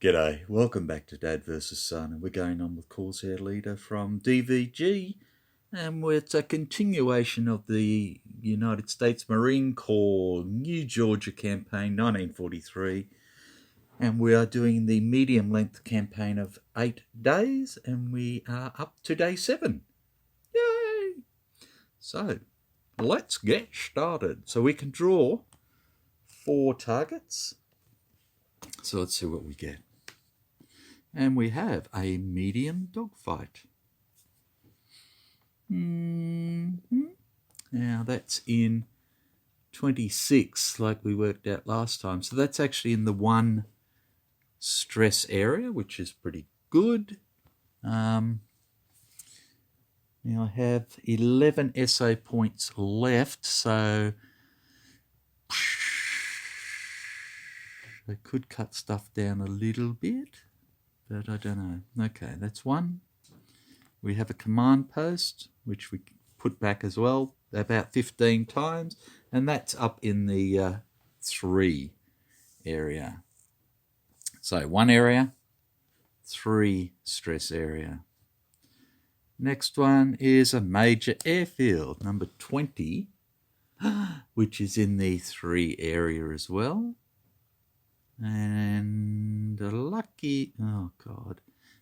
G'day, welcome back to Dad vs Son, and we're going on with Corsair Leader from DVG, and it's a continuation of the United States Marine Corps New Georgia campaign 1943, and we are doing the medium length campaign of 8 days, and we are up to day 7. Yay! So let's get started. So we can draw 4 targets. So let's see what we get. And we have a medium dogfight. Now that's in 26, like we worked out last time. So that's actually in the 1 stress area, which is pretty good. Now I have 11 SA points left, so I could cut stuff down a little bit, but I don't know. Okay, that's 1. We have a command post, which we put back as well, about 15 times, and that's up in the 3 area. So 1 area, 3 stress area. Next one is a major airfield, number 20, which is in the 3 area as well. And a lucky, oh God.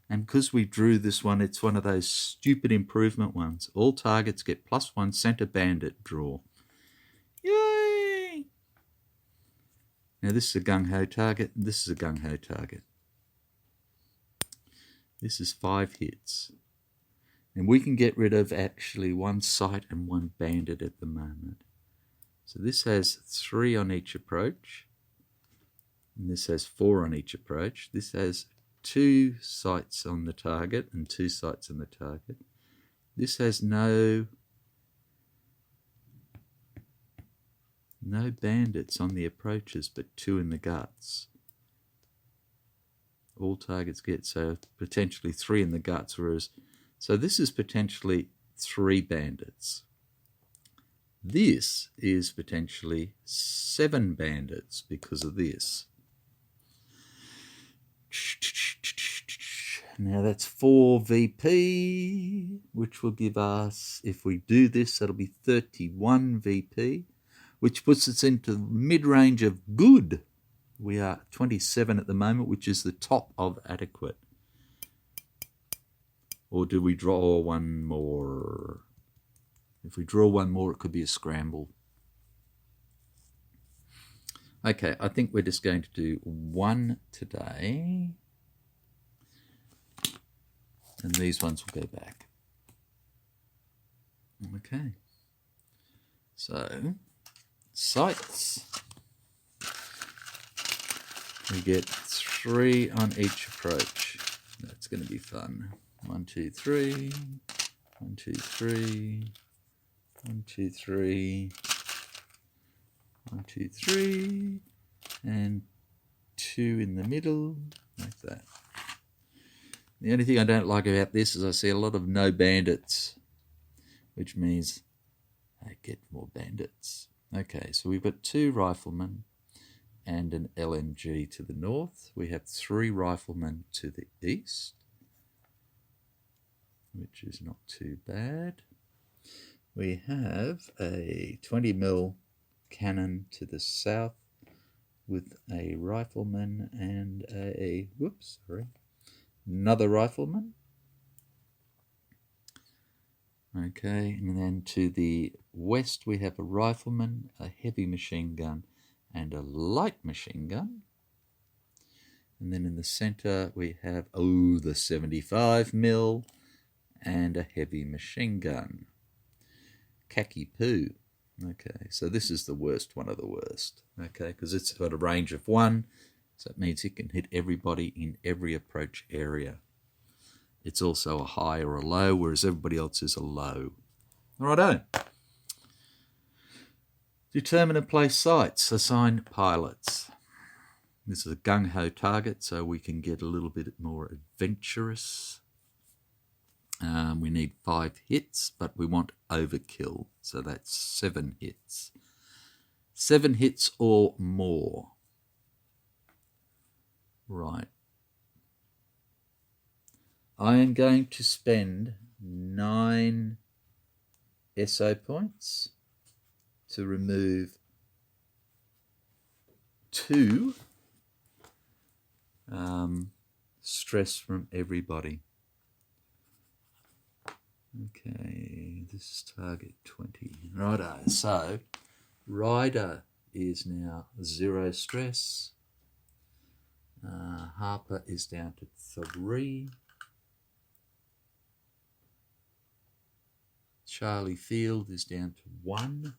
And because we drew this one, it's one of those stupid improvement ones. All targets get +1 center bandit draw. Yay! Now this is a gung-ho target, this is a gung-ho target. This is 5 hits. And we can get rid of actually 1 sight and 1 bandit at the moment. So this has 3 on each approach. And this has 4 on each approach. This has 2 sights on the target and 2 sights on the target. This has no bandits on the approaches, but 2 in the guts. All targets get, so potentially 3 in the guts, whereas, so this is potentially 3 bandits. This is potentially 7 bandits because of this. Now that's 4 VP, which will give us, if we do this, that'll be 31 VP, which puts us into mid-range of good. We are 27 at the moment, which is the top of adequate. Or do we draw 1 more? If we draw 1 more, it could be a scramble. Okay, I think we're just going to do 1 today. And these ones will go back. Okay. So, sights. We get 3 on each approach. That's going to be fun. 1, 2, 3. 1, 2, 3. 1, 2, 3. 1, 2, 3, and 2 in the middle, like that. The only thing I don't like about this is I see a lot of no bandits, which means I get more bandits. Okay, so we've got 2 riflemen and an LMG to the north. We have 3 riflemen to the east, which is not too bad. We have a 20mm cannon to the south with a rifleman and another rifleman. Okay, and then to the west we have a rifleman, a heavy machine gun and a light machine gun. And then in the center we have the 75mm and a heavy machine gun. Khaki poo. Okay, so this is the worst one of the worst, okay, because it's got a range of 1, so it means it can hit everybody in every approach area. It's also a high or a low, whereas everybody else is a low. Righto. Determine and place sights. Assign pilots. This is a gung-ho target, so we can get a little bit more adventurous. We need 5 hits, but we want overkill, so that's 7 hits. 7 hits or more. Right. I am going to spend 9 SO points to remove 2 stress from everybody. Okay, this is target 20. Righto, so Ryder is now 0 stress. Harper is down to 3. Charlie Field is down to 1.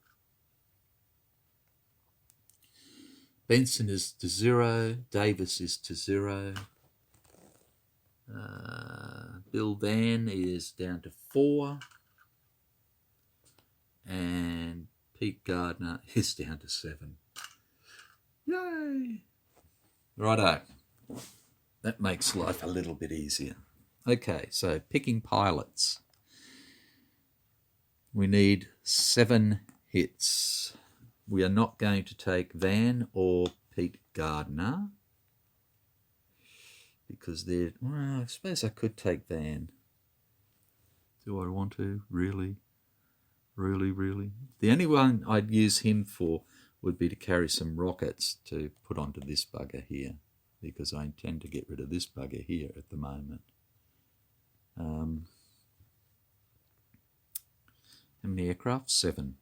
Benson is to 0. Davis is to 0. Bill Van is down to 4. And Pete Gardner is down to 7. Yay! Righto. That makes life a little bit easier. Okay, so picking pilots. We need 7 hits. We are not going to take Van or Pete Gardner because they're... Well, I suppose I could take Van. Do I want to? Really? Really? The only one I'd use him for would be to carry some rockets to put onto this bugger here, because I intend to get rid of this bugger here at the moment. How many aircraft? 7.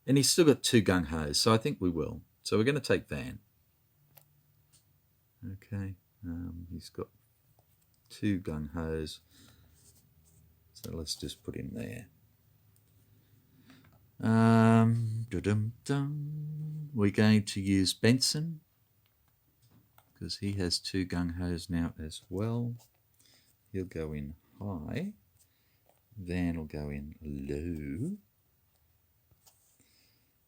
And he's still got 2 gung-hos, so I think we will. So we're going to take Van. Okay, he's got 2 gung-hos, so let's just put him there. We're going to use Benson because he has 2 gung-hos now as well. He'll go in high. Van will go in low.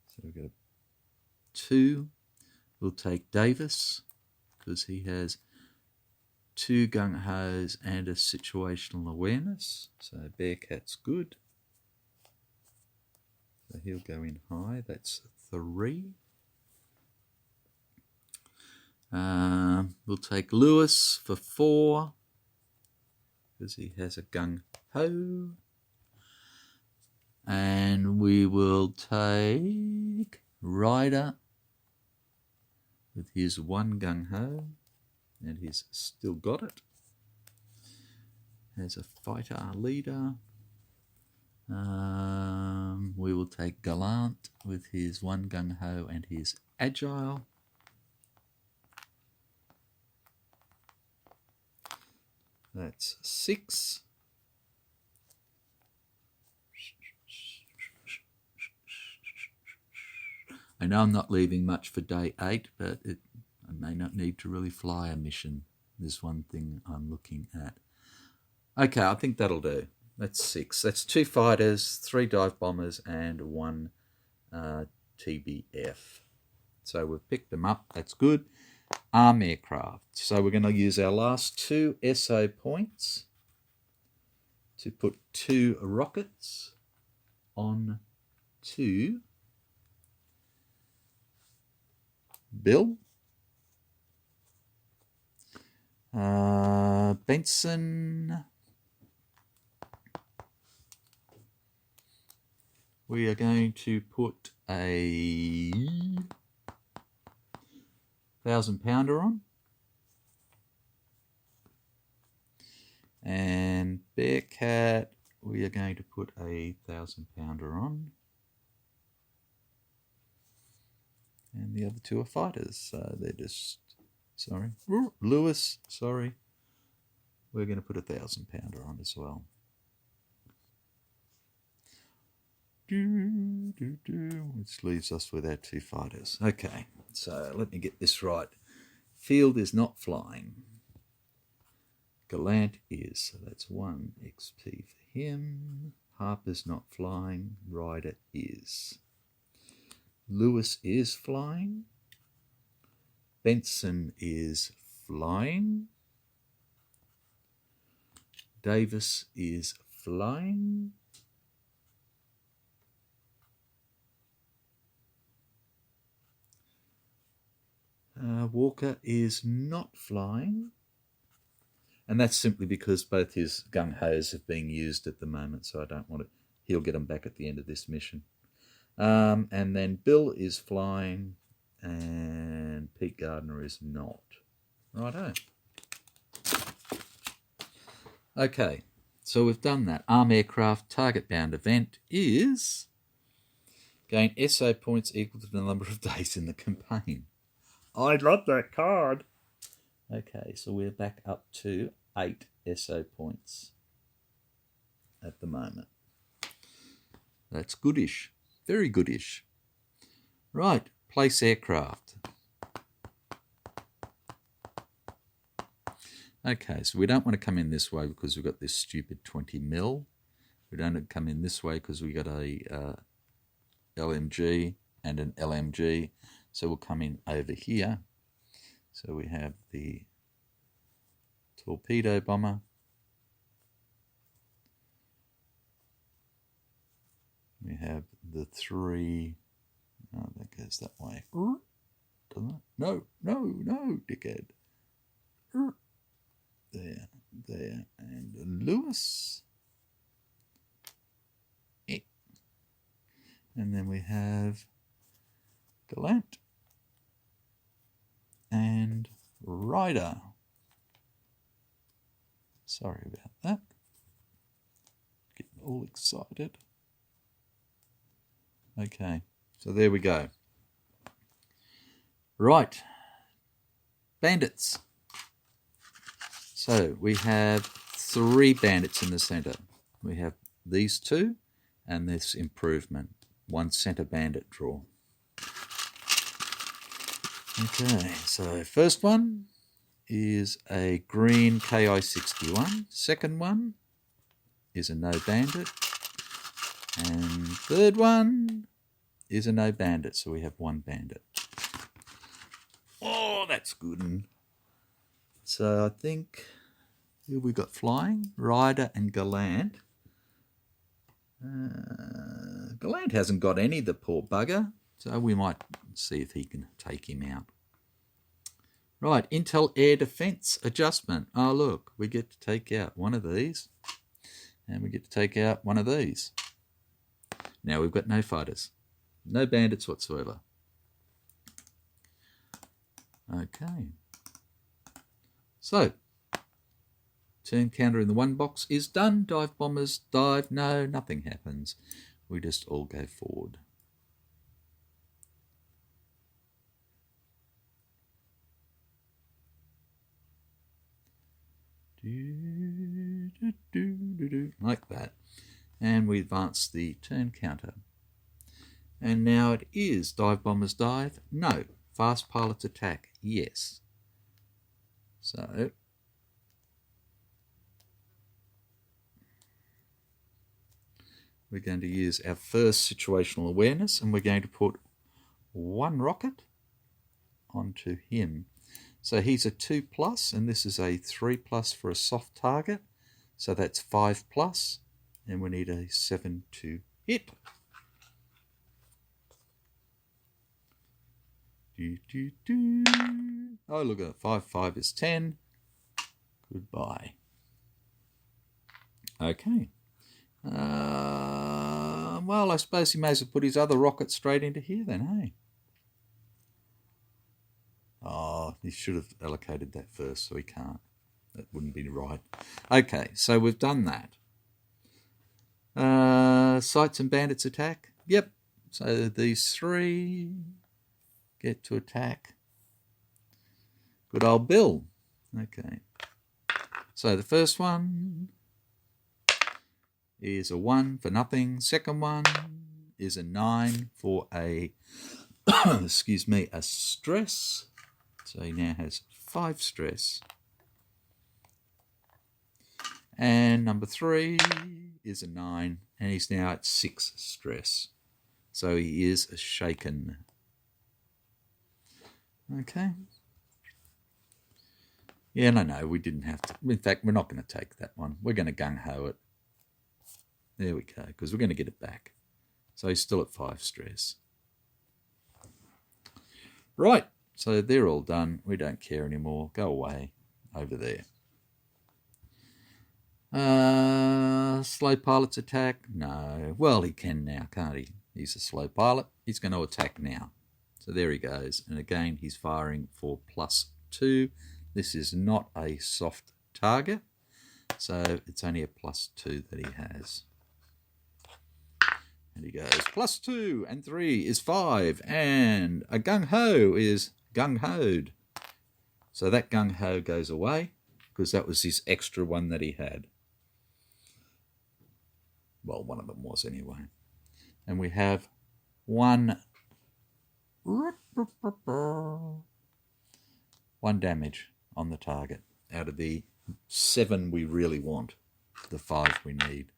So we've got 2. We'll take Davis because he has 2 gung-hos and a situational awareness. So Bearcat's good. So he'll go in high. That's 3. We'll take Lewis for 4 because he has a gung-ho. And we will take Ryder with his 1 gung-ho, and he's still got it. As a fighter leader. We will take Gallant with his 1 gung-ho and his agile. That's 6. I know I'm not leaving much for day 8, but I may not need to really fly a mission. There's one thing I'm looking at. Okay, I think that'll do. That's 6. That's 2 fighters, 3 dive bombers, and 1 TBF. So we've picked them up. That's good. Arm aircraft. So we're going to use our last 2 SO points to put 2 rockets on to Bill. Benson. We are going to put a 1,000-pounder on. And Bearcat, we are going to put a 1,000-pounder on. And the other 2 are fighters, so they're just, sorry, Lewis, sorry. We're going to put a 1,000-pounder on as well. Which leaves us with our 2 fighters. Okay, so let me get this right. Field is not flying. Gallant is, so that's 1 XP for him. Harper's not flying. Ryder is. Lewis is flying. Benson is flying. Davis is flying. Walker is not flying. And that's simply because both his gung-hos are being used at the moment, so I don't want to... He'll get them back at the end of this mission. And then Bill is flying, and Pete Gardner is not. Righto. Okay, so we've done that. Arm aircraft target-bound event is gain SO points equal to the number of days in the campaign. I love that card. Okay, so we're back up to 8 SO points at the moment. That's goodish. Very goodish. Right, place aircraft. Okay, so we don't want to come in this way because we've got this stupid 20 mil. We don't come in this way because we got a LMG and an LMG. So we'll come in over here. So we have the torpedo bomber. We have the 3. Oh, that goes that way. Doesn't it? No, no, no, dickhead. There, and Lewis. And then we have Gallant and Ryder. Sorry about that. Getting all excited. Okay, so there we go. Right, bandits. So we have 3 bandits in the centre. We have these 2 and this improvement. 1 centre bandit draw. Okay, so first one is a green KI-61. Second one is a no bandit. And third one is a no bandit, so we have 1 bandit. Oh, that's good. So I think who we got flying? Ryder and Gallant. Gallant hasn't got any, the poor bugger, so we might see if he can take him out. Right, Intel Air Defence Adjustment. Oh, look, we get to take out one of these, and we get to take out one of these. Now we've got no fighters, no bandits whatsoever. Okay. So, turn counter in the 1 box is done. Dive bombers dive. No, nothing happens. We just all go forward. Like that. And we advance the turn counter. And now it is dive bombers dive. No. Fast pilots attack. Yes. So we're going to use our first situational awareness, and we're going to put 1 rocket onto him. So he's a 2+, and this is a 3+ for a soft target. So that's 5+, and we need a 7 to hit. Oh, look at that. 5 is 10. Goodbye. Okay. Well, I suppose he may as well put his other rocket straight into here then, hey? Oh, he should have allocated that first, so he can't. That wouldn't be right. Okay, so we've done that. Sights and bandits attack. Yep. So these 3 get to attack. Good old Bill. Okay. So the first one is a 1 for nothing. Second one is a 9 for a, excuse me, a stress. So he now has 5 stress. And number 3 is a 9, and he's now at 6 stress. So he is shaken. Okay. Yeah, no, we didn't have to. In fact, we're not going to take that one. We're going to gung-ho it. There we go, because we're going to get it back. So he's still at 5 stress. Right, so they're all done. We don't care anymore. Go away over there. Slow pilot's attack? No. Well, he can now, can't he? He's a slow pilot. He's going to attack now. So there he goes. And again, he's firing for +2. This is not a soft target, so it's only a +2 that he has. And he goes +2, and 3 is 5, and a gung-ho is gung-hoed. So that gung-ho goes away, because that was his extra one that he had. Well, one of them was anyway. And we have 1 damage on the target out of the 7 we really want, the 5 we need.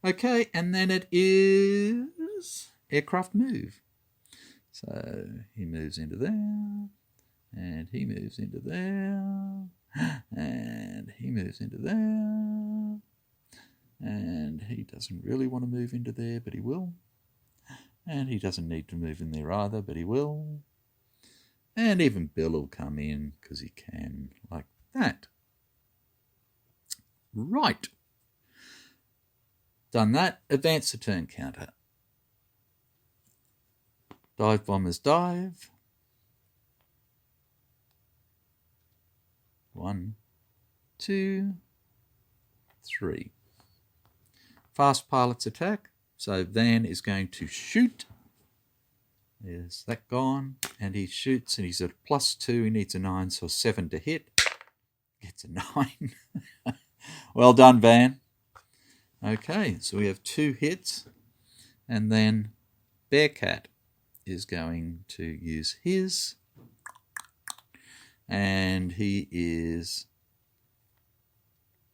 Okay, and then it is aircraft move. So he moves into there, and he moves into there, and he moves into there, and he doesn't really want to move into there, but he will. And he doesn't need to move in there either, but he will. And even Bill will come in because he can, like that. Right. Done that. Advance the turn counter. Dive bombers dive. 1, 2, 3. Fast pilots attack. So Van is going to shoot. There's that gone. And he shoots, and he's at +2. He needs a 9, so 7 to hit. Gets a 9. Well done, Van. Okay, so we have 2 hits. And then Bearcat is going to use his. And he is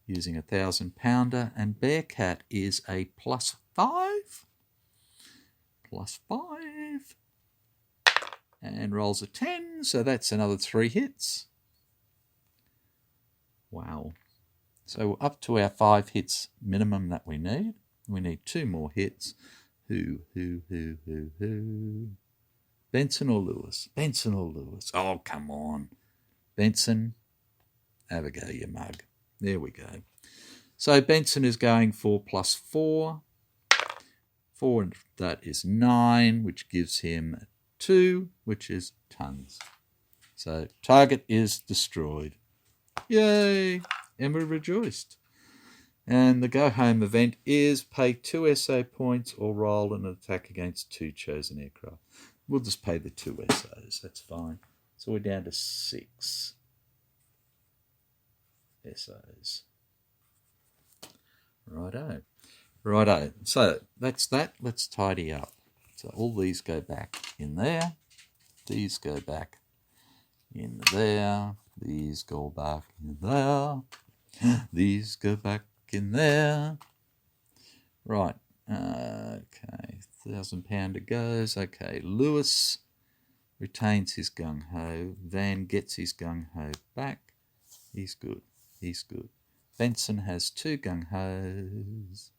using a 1,000-pounder. And Bearcat is a +5. +5. And rolls a 10, so that's another 3 hits. Wow. So up to our 5 hits minimum that we need. We need 2 more hits. Who? Benson or Lewis? Benson or Lewis? Oh, come on. Benson, have a go, you mug. There we go. So Benson is going for +4. 4, that is 9, which gives him 2, which is tons. So target is destroyed. Yay! And we're rejoiced. And the go-home event is pay 2 SA points or roll an attack against 2 chosen aircraft. We'll just pay the 2 SAs. That's fine. So we're down to 6 SAs. Righto. Righto. So that's that. Let's tidy up. So all these go back in there. These go back in there. These go back in there. These go back in there. Right. Okay. 1,000-pounder goes. Okay. Lewis retains his gung-ho. Van gets his gung-ho back. He's good. He's good. Benson has 2 gung-hos.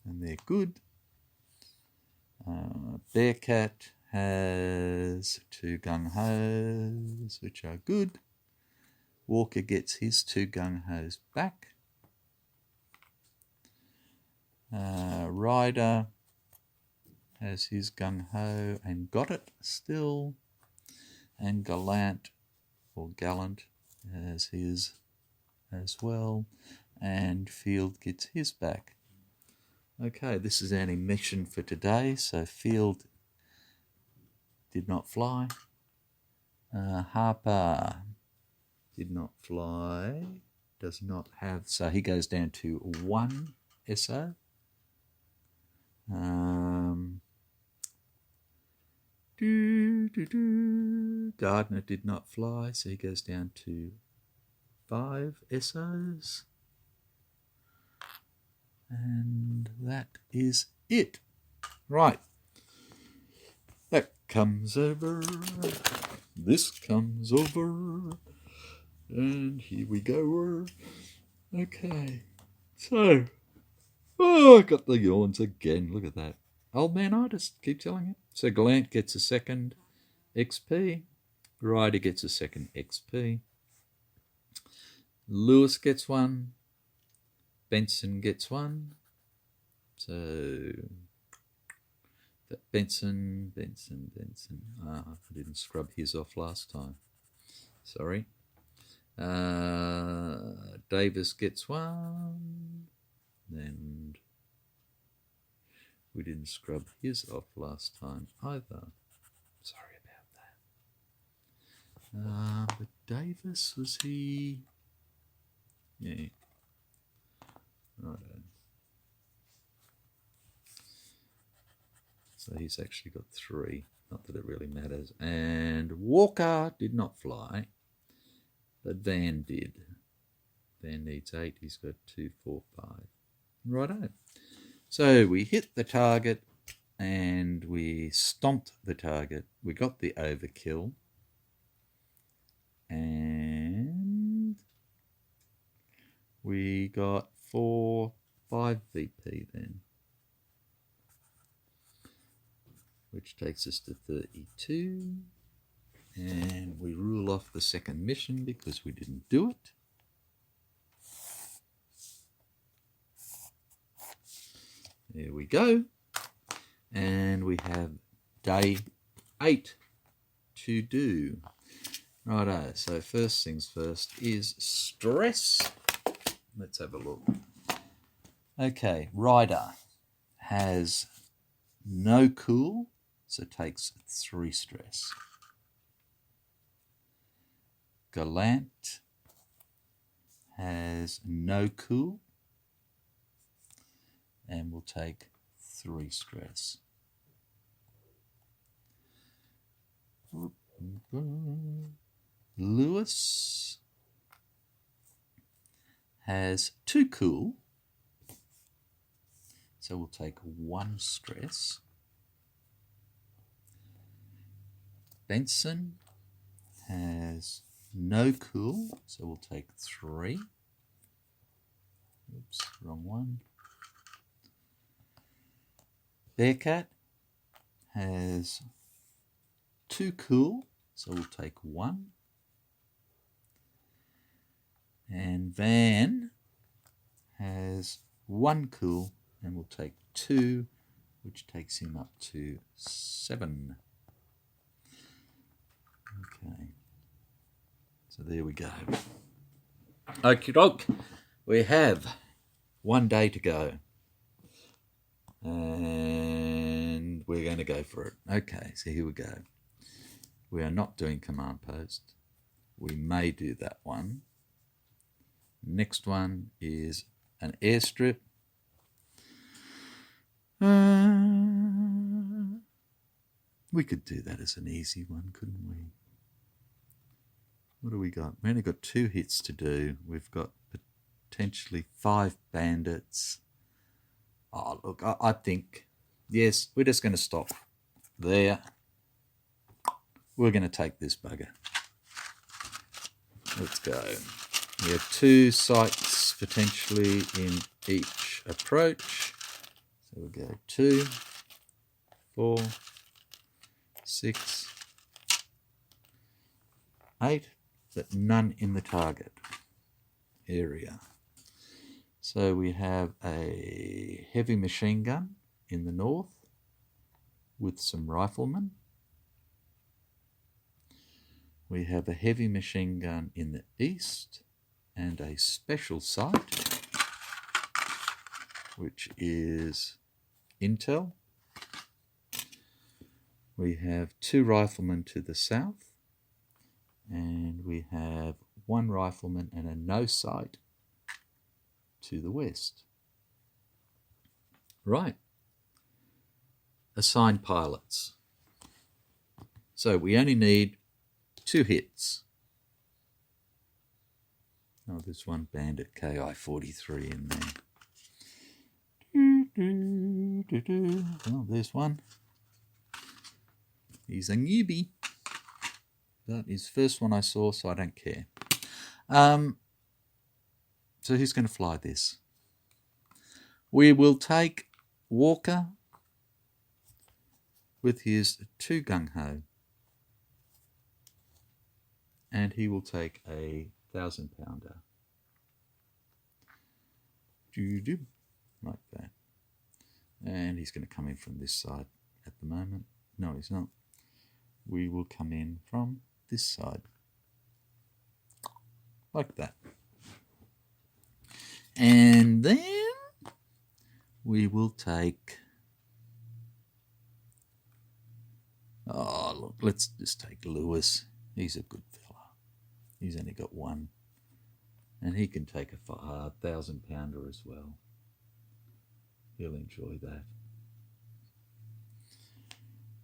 And they're good. Bearcat has 2 gung-hos, which are good. Walker gets his 2 gung-hos back. Ryder has his gung-ho and got it still. And Gallant has his as well. And Field gets his back. Okay, this is our mission for today. So Field did not fly. Harper did not fly. Does not have, so he goes down to 1 SO. Gardner did not fly, so he goes down to 5 SOs. And that is it. Right. That comes over. This comes over. And here we go. Okay. So. Oh, I got the yawns again. Look at that. Old man, I just keep telling you. So Gallant gets a 2nd XP. Ryder gets a 2nd XP. Lewis gets one. Benson gets one. So that Benson. I didn't scrub his off last time. Sorry. Davis gets one. And we didn't scrub his off last time either. Sorry about that. But Davis, was he? Yeah. Right. So he's actually got 3. Not that it really matters. And Walker did not fly, but Van did. Van needs 8. He's got 2, 4, 5. Righto. So we hit the target and we stomped the target. We got the overkill. And we got 4, 5 VP then, which takes us to 32. And we rule off the second mission because we didn't do it. There we go. And we have day 8 to do. Righto, so first things first is stress. Let's have a look. Okay, Ryder has no cool, so takes 3 stress. Gallant has no cool and will take 3 stress. Lewis has 2 cool, so we'll take 1 stress. Benson has no cool, so we'll take 3. Oops, wrong one. Bearcat has 2 cool, so we'll take 1. And Van has 1 cool, and we'll take 2, which takes him up to 7. Okay. So there we go. Okie doke. We have 1 day to go. And we're going to go for it. Okay, so here we go. We are not doing command post. We may do that one. Next one is an airstrip. We could do that as an easy one, couldn't we? What do we got? We only got 2 hits to do. We've got potentially 5 bandits. Oh, look, I think, yes, we're just going to stop there. We're going to take this bugger. Let's go. We have 2 sites potentially in each approach. So we'll go 2, 4, 6, 8, but none in the target area. So we have a heavy machine gun in the north with some riflemen. We have a heavy machine gun in the east and a special site, which is intel. We have 2 riflemen to the south, and we have 1 rifleman and a no sight to the west. Right. Assign pilots. So we only need 2 hits. Oh, there's 1 bandit KI-43 in there. Oh, there's 1. He's a newbie. That is first one I saw, so I don't care. So who's going to fly this? We will take Walker with his 2 gung-ho. And he will take a 1,000-pounder. like that. And he's going to come in from this side at the moment. No, he's not. We will come in from this side, like that. And then we will take, oh look, let's just take Lewis. He's a good fella. He's only got one. And he can take a 1,000-pounder as well. He'll enjoy that.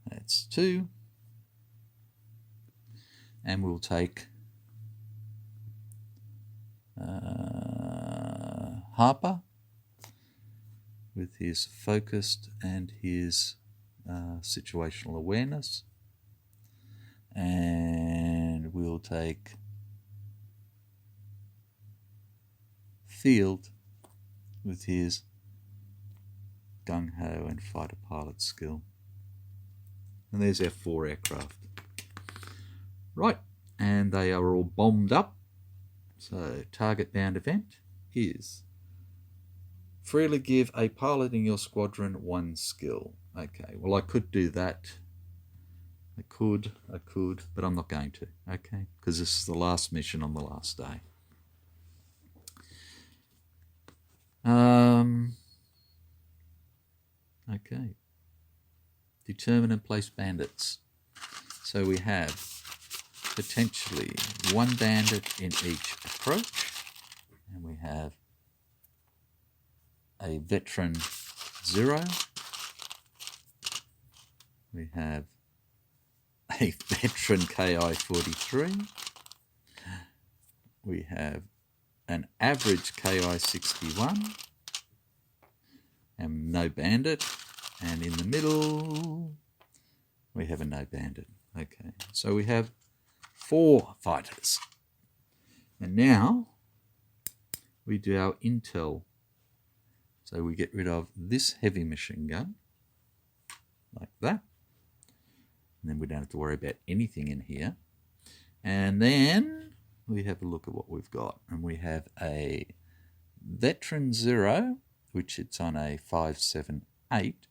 That's 2. And we'll take Harper with his focused and his situational awareness. And we'll take Field with his gung-ho and fighter pilot skill. And there's our 4 aircraft. Right, and they are all bombed up. So target bound event is freely give a pilot in your squadron 1 skill. Okay, well I could do that. I could, but I'm not going to, okay? Because this is the last mission on the last day. Okay. Determine and place bandits. So we have potentially 1 bandit in each approach, and we have a veteran 0. We have a veteran KI-43. We have an average KI-61 and no bandit, and in the middle we have a no bandit. Okay, so we have 4 fighters, and now we do our intel. So we get rid of this heavy machine gun like that, and then we don't have to worry about anything in here. And then we have a look at what we've got, and we have a veteran 0, which it's on a 578,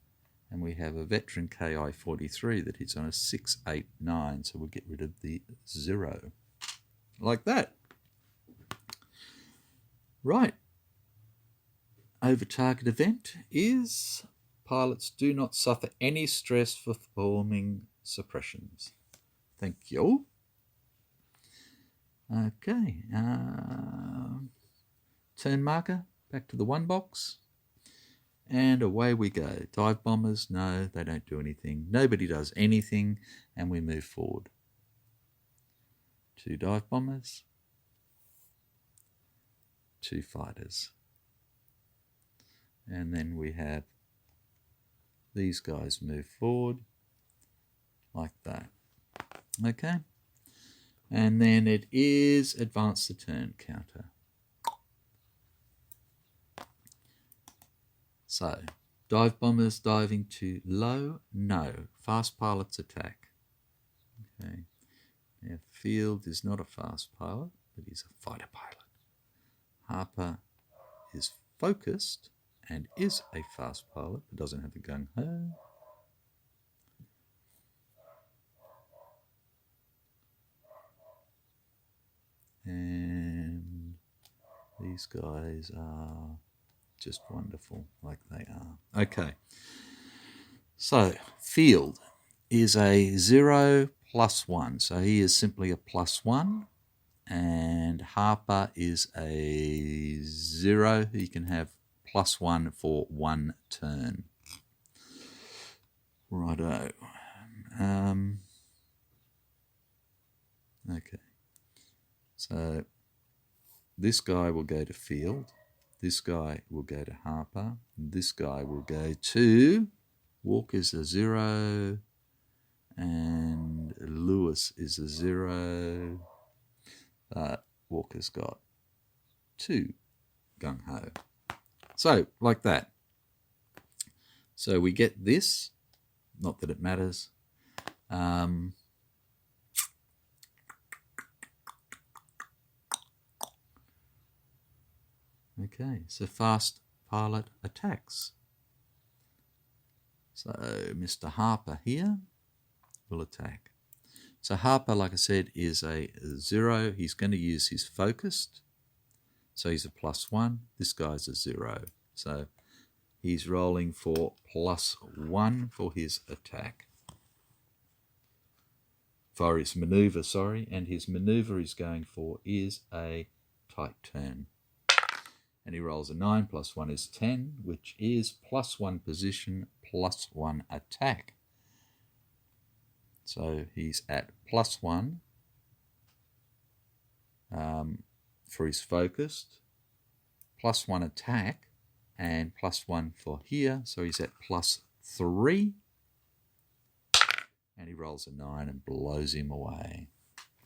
and we have a veteran KI-43 that hits on a 689, so we'll get rid of the 0 like that. Right, over target event is pilots do not suffer any stress for forming suppressions. Thank you. Okay, turn marker, back to the 1 box, and away we go. Dive bombers, no, they don't do anything. Nobody does anything, and we move forward. 2 dive bombers, 2 fighters. And then we have these guys move forward like that. Okay. And then it is advance the turn counter. So, dive bombers diving to low, no. Fast pilots attack. Okay. Now, Field is not a fast pilot, but he's a fighter pilot. Harper is focused and is a fast pilot, but doesn't have a gung-ho. And these guys are just wonderful, like they are. Okay, so Field is a 0 + 1, so he is simply a +1, and Harper is a 0. He can have +1 for 1 turn. Righto. Okay. So this guy will go to Field. This guy will go to Harper. This guy will go to Walker's a 0. And Lewis is a 0. But Walker's got 2 gung-ho. So, like that. So we get this. Not that it matters. Okay, so fast pilot attacks. So Mr. Harper here will attack. So Harper, like I said, is a 0. He's going to use his focused. So he's a +1. This guy's a 0. So he's rolling for +1 for his attack. For his maneuver, sorry. And his maneuver he's going for is a tight turn. And he rolls a 9, +1 is 10, which is +1 position, +1 attack. So he's at +1 for his focused, +1 attack, and +1 for here. So he's at +3. And he rolls a 9 and blows him away.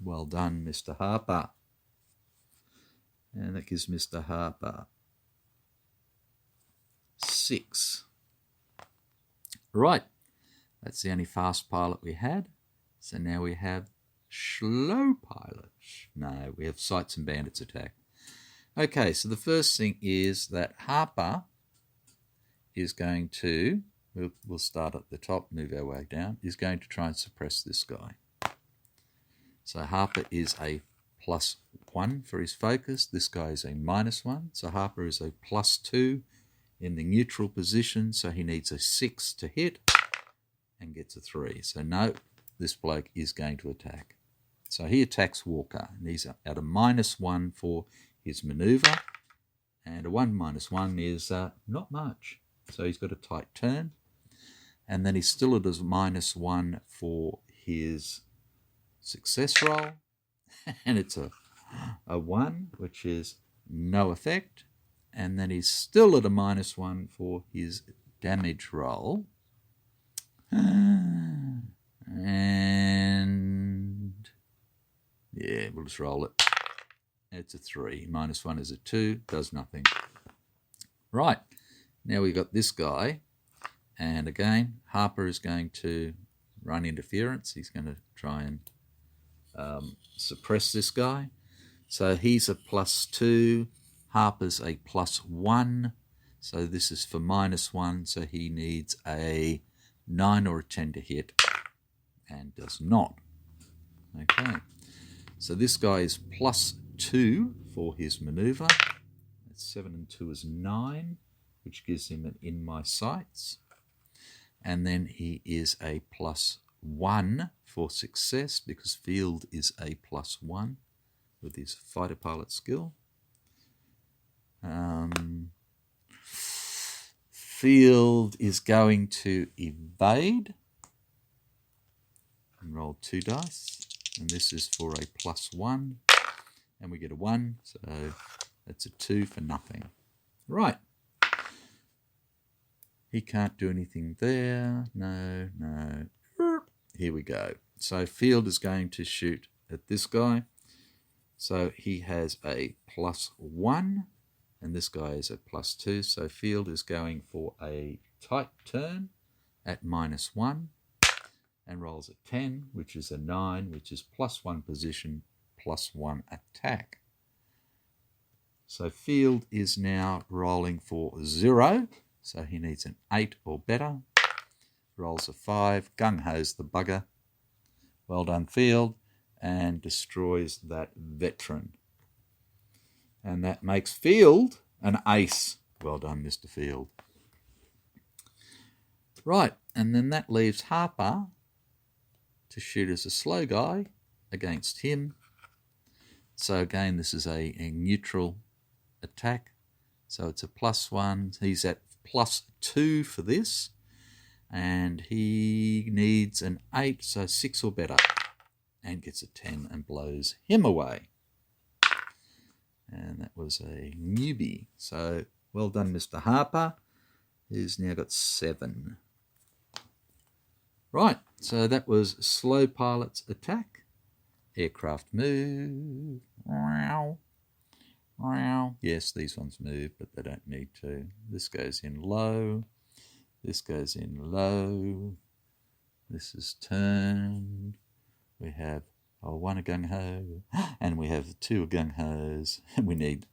Well done, Mr. Harper. And that gives Mr. Harper 6. Right, that's the only fast pilot we had. So now we have slow pilots. No, we have Sights and Bandits attack. Okay, so the first thing is that Harper is going to, we'll start at the top, move our way down, is going to try and suppress this guy. So Harper is a +1 for his focus. This guy is a -1. So Harper is a +2 in the neutral position. So he needs a 6 to hit and gets a 3. So no, this bloke is going to attack. So he attacks Walker. And he's at a -1 for his maneuver. And a 1 -1 is not much. So he's got a tight turn. And then he's still at a -1 for his success roll. And it's a 1, which is no effect. And then he's still at a -1 for his damage roll. And yeah, we'll just roll it. It's a 3. -1 is a 2. Does nothing. Right. Now we've got this guy. And again, Harper is going to run interference. He's going to try and suppress this guy. So he's a +2. Harper's a +1. So this is for -1. So he needs a 9 or a 10 to hit. And does not. Okay. So this guy is +2 for his maneuver. That's 7 and 2 is 9, which gives him an in my sights. And then he is a +1 for success because Field is a +1 with his fighter pilot skill. Field is going to evade and roll 2 dice. And this is for a +1. And we get a 1. So that's a 2 for nothing. Right. He can't do anything there. No. Here we go. So Field is going to shoot at this guy. So he has a +1. And this guy is a +2. So Field is going for a tight turn at -1. And rolls a 10, which is a 9, which is +1 position, +1 attack. So Field is now rolling for 0. So he needs an 8 or better. Rolls a 5. Gung-ho's the bugger. Well done, Field. And destroys that veteran. And that makes Field an ace. Well done, Mr. Field. Right, and then that leaves Harper to shoot as a slow guy against him. So again, this is a neutral attack. So it's a +1. He's at +2 for this. And he needs an 8, so 6 or better. And gets a 10 and blows him away. And that was a newbie. So well done, Mr. Harper, who's now got 7. Right, so that was slow pilot's attack. Aircraft move. Yes, these ones move, but they don't need to. This goes in low. This goes in low. This is turned. We have 1 gung-ho, and we have 2 gung-hos. We need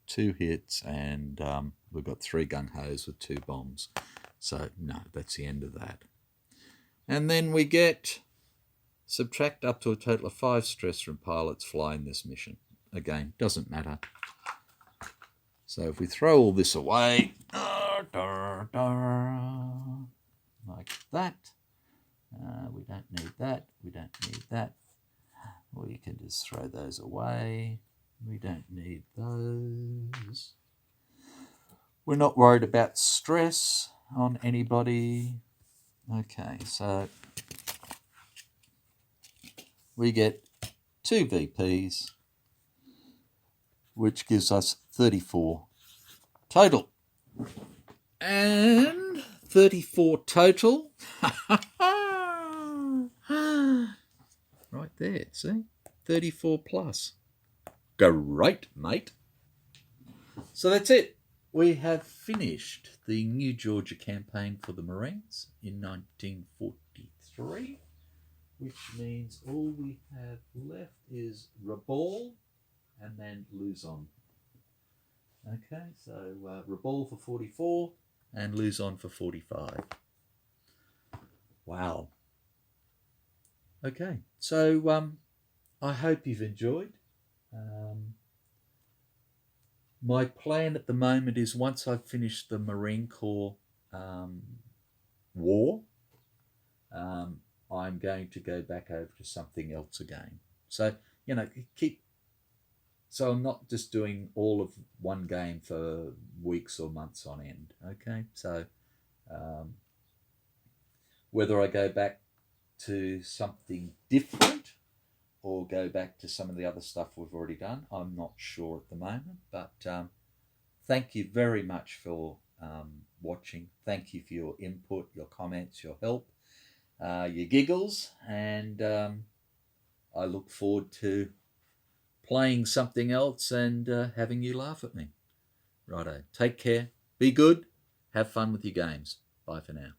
2 hits, and we've got 3 gung-hos with 2 bombs. So, no, that's the end of that. And then we get subtract up to a total of 5 stress from pilots flying this mission. Again, doesn't matter. So if we throw all this away, like that, we don't need that, we don't need that. Or you can just throw those away. We don't need those. We're not worried about stress on anybody. Okay, so we get 2 VPs, which gives us 34 total. And 34 total. Right there, see? 34 plus. Great, mate. So that's it. We have finished the New Georgia campaign for the Marines in 1943, which means all we have left is Rabaul and then Luzon. Okay, so Rabaul for 44 and Luzon for 45. Wow. Okay, so I hope you've enjoyed. My plan at the moment is once I've finished the Marine Corps war, I'm going to go back over to something else again. So, so I'm not just doing all of one game for weeks or months on end, okay? So whether I go back to something different or go back to some of the other stuff we've already done, I'm not sure at the moment. But thank you very much for watching. Thank you for your input, your comments, your help, your giggles, and I look forward to playing something else and having you laugh at me. Righto. Take care. Be good. Have fun with your games. Bye for now.